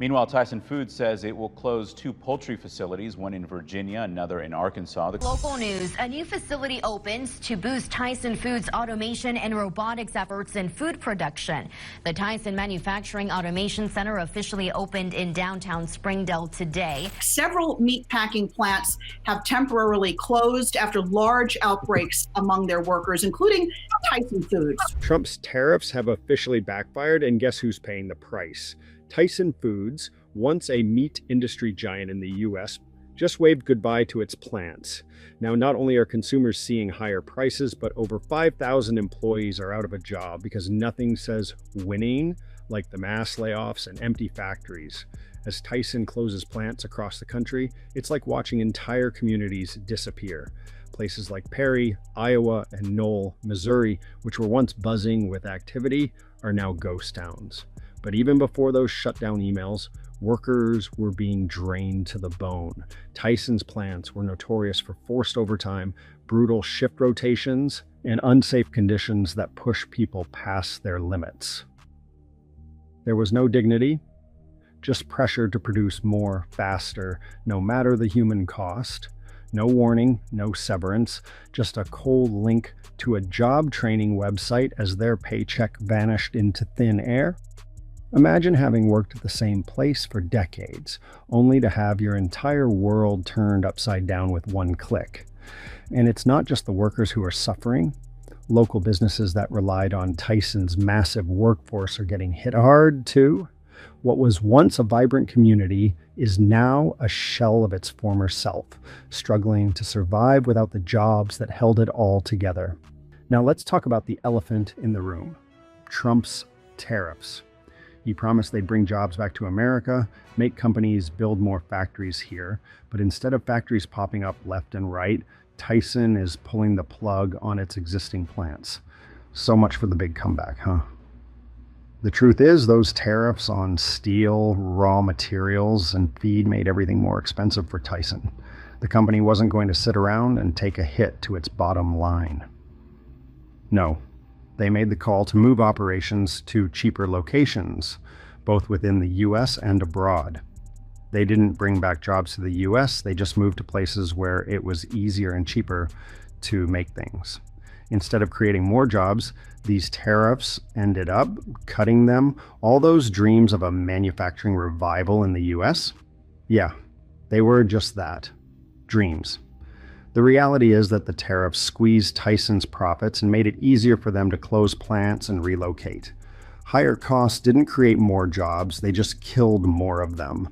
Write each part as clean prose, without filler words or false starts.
Meanwhile, Tyson Foods says it will close 2 poultry facilities, one in Virginia, another in Arkansas. Local news, a new facility opens to boost Tyson Foods' automation and robotics efforts in food production. The Tyson Manufacturing Automation Center officially opened in downtown Springdale today. Several meat packing plants have temporarily closed after large outbreaks among their workers, including Tyson Foods. Trump's tariffs have officially backfired, and guess who's paying the price? Tyson Foods, once a meat industry giant in the U.S., just waved goodbye to its plants. Now, not only are consumers seeing higher prices, but over 5,000 employees are out of a job because nothing says winning like the mass layoffs and empty factories. As Tyson closes plants across the country, it's like watching entire communities disappear. Places like Perry, Iowa, and Knoll, Missouri, which were once buzzing with activity, are now ghost towns. But even before those shutdown emails, workers were being drained to the bone. Tyson's plants were notorious for forced overtime, brutal shift rotations, and unsafe conditions that push people past their limits. There was no dignity, just pressure to produce more, faster, no matter the human cost. No warning, no severance, just a cold link to a job training website as their paycheck vanished into thin air. Imagine having worked at the same place for decades, only to have your entire world turned upside down with one click. And it's not just the workers who are suffering. Local businesses that relied on Tyson's massive workforce are getting hit hard too. What was once a vibrant community is now a shell of its former self, struggling to survive without the jobs that held it all together. Now let's talk about the elephant in the room: Trump's tariffs. He promised they'd bring jobs back to America, make companies build more factories here, but instead of factories popping up left and right, Tyson is pulling the plug on its existing plants. So much for the big comeback, huh? The truth is, those tariffs on steel, raw materials, and feed made everything more expensive for Tyson. The company wasn't going to sit around and take a hit to its bottom line. No, they made the call to move operations to cheaper locations, both within the U.S. and abroad. They didn't bring back jobs to the U.S., they just moved to places where it was easier and cheaper to make things. Instead of creating more jobs, these tariffs ended up cutting them. All those dreams of a manufacturing revival in the U.S., yeah, they were just that, dreams. The reality is that the tariffs squeezed Tyson's profits and made it easier for them to close plants and relocate. Higher costs didn't create more jobs, they just killed more of them.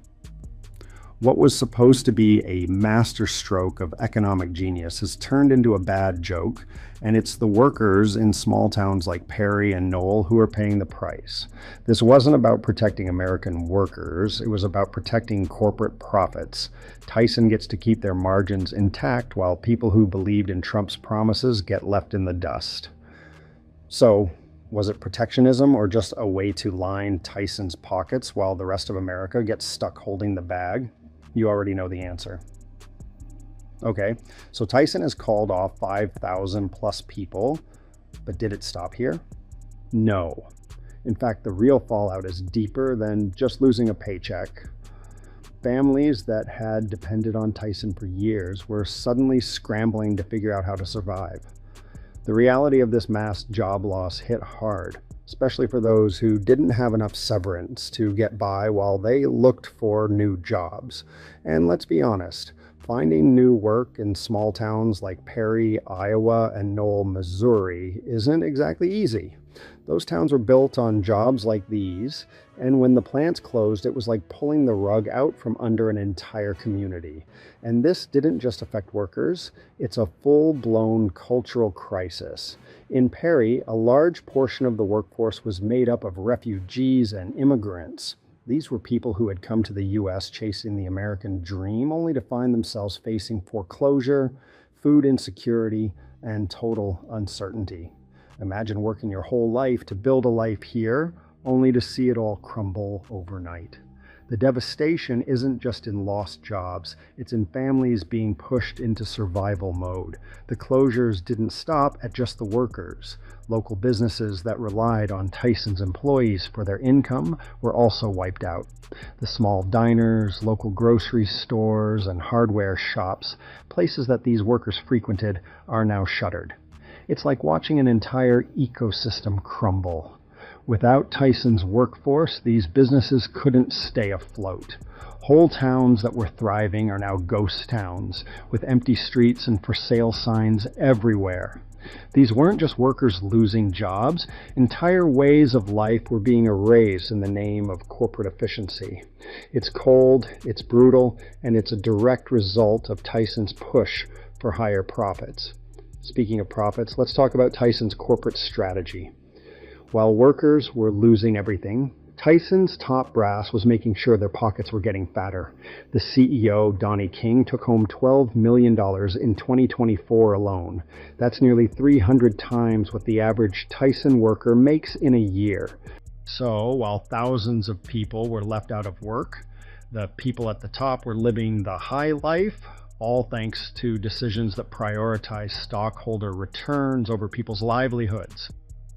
What was supposed to be a masterstroke of economic genius has turned into a bad joke, and it's the workers in small towns like Perry and Knoll who are paying the price. This wasn't about protecting American workers, it was about protecting corporate profits. Tyson gets to keep their margins intact while people who believed in Trump's promises get left in the dust. So, was it protectionism or just a way to line Tyson's pockets while the rest of America gets stuck holding the bag? You already know the answer. Okay, so Tyson has called off 5,000 plus people, but did it stop here? No. In fact, the real fallout is deeper than just losing a paycheck. Families that had depended on Tyson for years were suddenly scrambling to figure out how to survive. The reality of this mass job loss hit hard, especially for those who didn't have enough severance to get by while they looked for new jobs. And let's be honest, finding new work in small towns like Perry, Iowa, and Knoll, Missouri isn't exactly easy. Those towns were built on jobs like these, and when the plants closed, it was like pulling the rug out from under an entire community. And this didn't just affect workers, it's a full-blown cultural crisis. In Perry, a large portion of the workforce was made up of refugees and immigrants. These were people who had come to the U.S. chasing the American dream, only to find themselves facing foreclosure, food insecurity, and total uncertainty. Imagine working your whole life to build a life here, only to see it all crumble overnight. The devastation isn't just in lost jobs, it's in families being pushed into survival mode. The closures didn't stop at just the workers. Local businesses that relied on Tyson's employees for their income were also wiped out. The small diners, local grocery stores, and hardware shops, places that these workers frequented, are now shuttered. It's like watching an entire ecosystem crumble. Without Tyson's workforce, these businesses couldn't stay afloat. Whole towns that were thriving are now ghost towns, with empty streets and for sale signs everywhere. These weren't just workers losing jobs, entire ways of life were being erased in the name of corporate efficiency. It's cold, it's brutal, and it's a direct result of Tyson's push for higher profits. Speaking of profits, let's talk about Tyson's corporate strategy. While workers were losing everything, Tyson's top brass was making sure their pockets were getting fatter. The CEO, Donnie King, took home $12 million in 2024 alone. That's nearly 300 times what the average Tyson worker makes in a year. So, while thousands of people were left out of work, the people at the top were living the high life, all thanks to decisions that prioritize stockholder returns over people's livelihoods.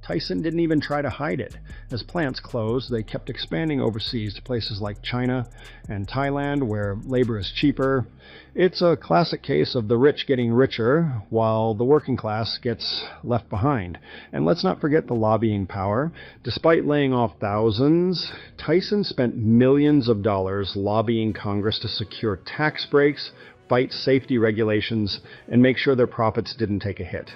Tyson didn't even try to hide it. As plants closed, they kept expanding overseas to places like China and Thailand, where labor is cheaper. It's a classic case of the rich getting richer, while the working class gets left behind. And let's not forget the lobbying power. Despite laying off thousands, Tyson spent millions of dollars lobbying Congress to secure tax breaks, fight safety regulations, and make sure their profits didn't take a hit.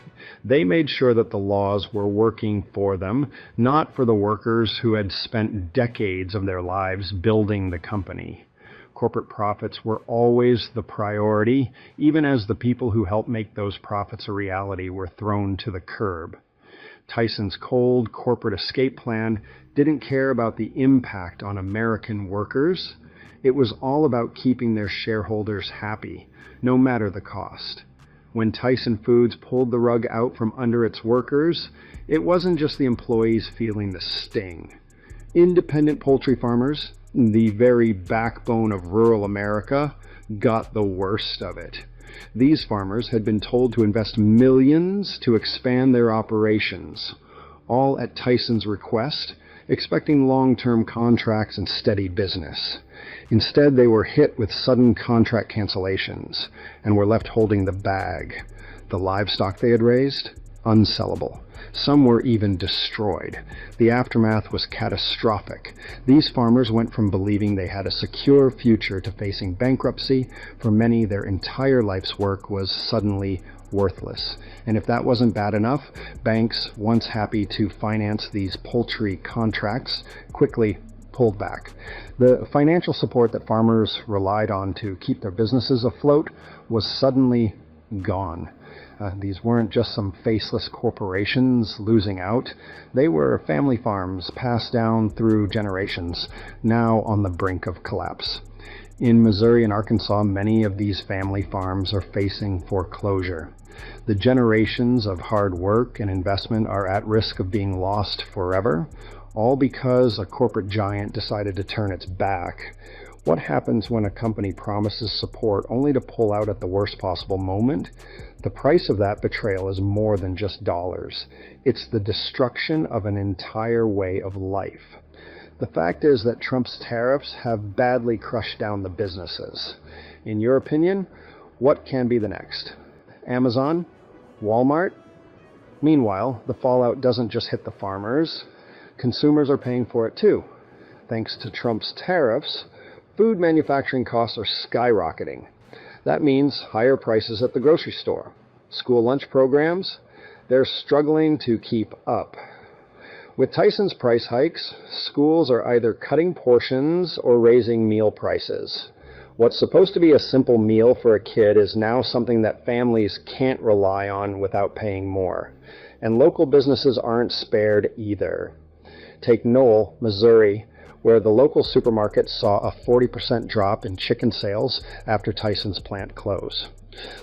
They made sure that the laws were working for them, not for the workers who had spent decades of their lives building the company. Corporate profits were always the priority, even as the people who helped make those profits a reality were thrown to the curb. Tyson's cold corporate escape plan didn't care about the impact on American workers. It was all about keeping their shareholders happy, no matter the cost. When Tyson Foods pulled the rug out from under its workers, it wasn't just the employees feeling the sting. Independent poultry farmers, the very backbone of rural America, got the worst of it. These farmers had been told to invest millions to expand their operations, all at Tyson's request, expecting long-term contracts and steady business. Instead, they were hit with sudden contract cancellations and were left holding the bag. The livestock they had raised? Unsellable. Some were even destroyed. The aftermath was catastrophic. These farmers went from believing they had a secure future to facing bankruptcy. For many, their entire life's work was suddenly worthless. And if that wasn't bad enough, banks, once happy to finance these poultry contracts, quickly pulled back. The financial support that farmers relied on to keep their businesses afloat was suddenly gone. These weren't just some faceless corporations losing out. They were family farms passed down through generations, now on the brink of collapse. In Missouri and Arkansas, many of these family farms are facing foreclosure. The generations of hard work and investment are at risk of being lost forever, all because a corporate giant decided to turn its back. What happens when a company promises support only to pull out at the worst possible moment? The price of that betrayal is more than just dollars. It's the destruction of an entire way of life. The fact is that Trump's tariffs have badly crushed down the businesses. In your opinion, what can be the next? Amazon? Walmart? Meanwhile, the fallout doesn't just hit the farmers. Consumers are paying for it too. Thanks to Trump's tariffs, food manufacturing costs are skyrocketing. That means higher prices at the grocery store. School lunch programs, they're struggling to keep up. With Tyson's price hikes, schools are either cutting portions or raising meal prices. What's supposed to be a simple meal for a kid is now something that families can't rely on without paying more. And local businesses aren't spared either. Take Knoll, Missouri, where the local supermarket saw a 40% drop in chicken sales after Tyson's plant closed.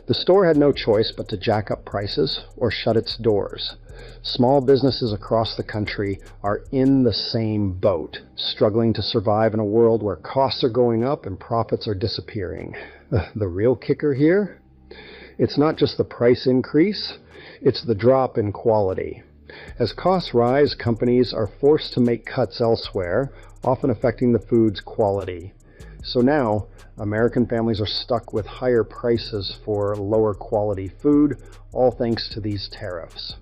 The store had no choice but to jack up prices or shut its doors. Small businesses across the country are in the same boat, struggling to survive in a world where costs are going up and profits are disappearing. The real kicker here? It's not just the price increase, it's the drop in quality. As costs rise, companies are forced to make cuts elsewhere, often affecting the food's quality. So now, American families are stuck with higher prices for lower quality food, all thanks to these tariffs.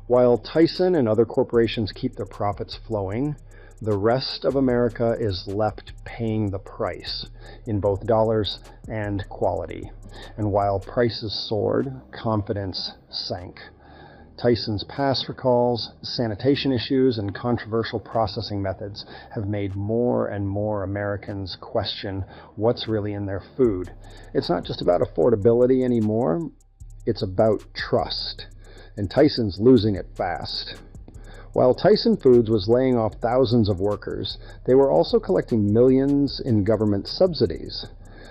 While Tyson and other corporations keep their profits flowing, the rest of America is left paying the price in both dollars and quality. And while prices soared, confidence sank. Tyson's past recalls, sanitation issues, and controversial processing methods have made more and more Americans question what's really in their food. It's not just about affordability anymore, it's about trust. And Tyson's losing it fast. While Tyson Foods was laying off thousands of workers, they were also collecting millions in government subsidies.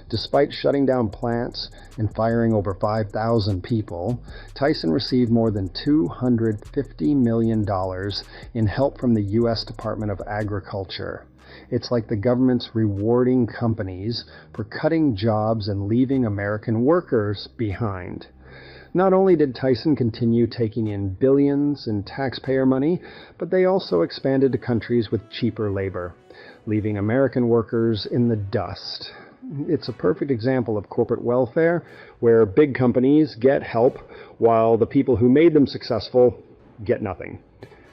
Despite shutting down plants and firing over 5,000 people, Tyson received more than $250 million in help from the U.S. Department of Agriculture. It's like the government's rewarding companies for cutting jobs and leaving American workers behind. Not only did Tyson continue taking in billions in taxpayer money, but they also expanded to countries with cheaper labor, leaving American workers in the dust. It's a perfect example of corporate welfare, where big companies get help while the people who made them successful get nothing.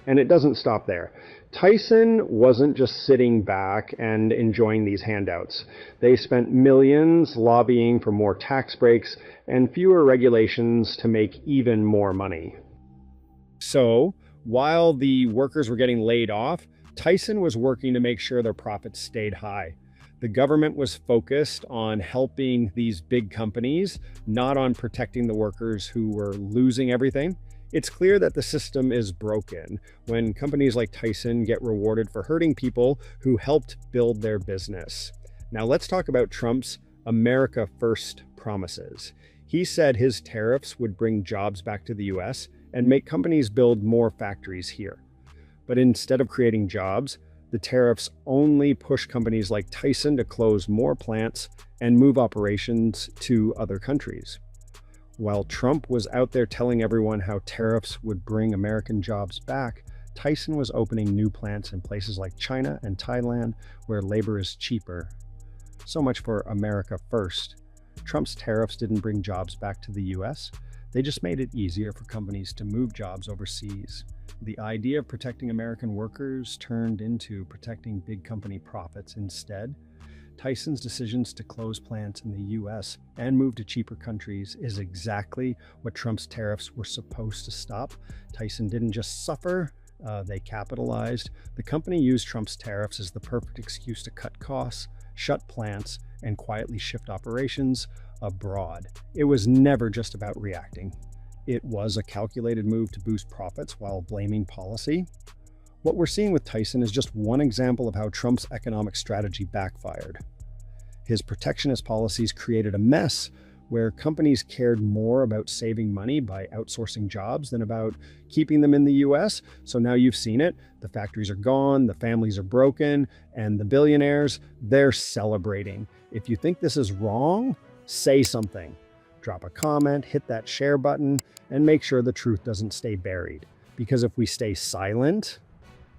And it doesn't stop there. Tyson wasn't just sitting back and enjoying these handouts. They spent millions lobbying for more tax breaks and fewer regulations to make even more money. So, while the workers were getting laid off, Tyson was working to make sure their profits stayed high. The government was focused on helping these big companies, not on protecting the workers who were losing everything. It's clear that the system is broken when companies like Tyson get rewarded for hurting people who helped build their business. Now let's talk about Trump's America First promises. He said his tariffs would bring jobs back to the US and make companies build more factories here. But instead of creating jobs, the tariffs only push companies like Tyson to close more plants and move operations to other countries. While Trump was out there telling everyone how tariffs would bring American jobs back, Tyson was opening new plants in places like China and Thailand, where labor is cheaper. So much for America First. Trump's tariffs didn't bring jobs back to the US. They just made it easier for companies to move jobs overseas. The idea of protecting American workers turned into protecting big company profits instead. Tyson's decisions to close plants in the US and move to cheaper countries is exactly what Trump's tariffs were supposed to stop. Tyson didn't just suffer, they capitalized. The company used Trump's tariffs as the perfect excuse to cut costs, shut plants, and quietly shift operations abroad. It was never just about reacting. It was a calculated move to boost profits while blaming policy. What we're seeing with Tyson is just one example of how Trump's economic strategy backfired. His protectionist policies created a mess where companies cared more about saving money by outsourcing jobs than about keeping them in the US. So now you've seen it. The factories are gone, the families are broken, and the billionaires, they're celebrating. If you think this is wrong, say something. Drop a comment, hit that share button, and make sure the truth doesn't stay buried. Because if we stay silent,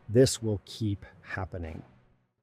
this will keep happening.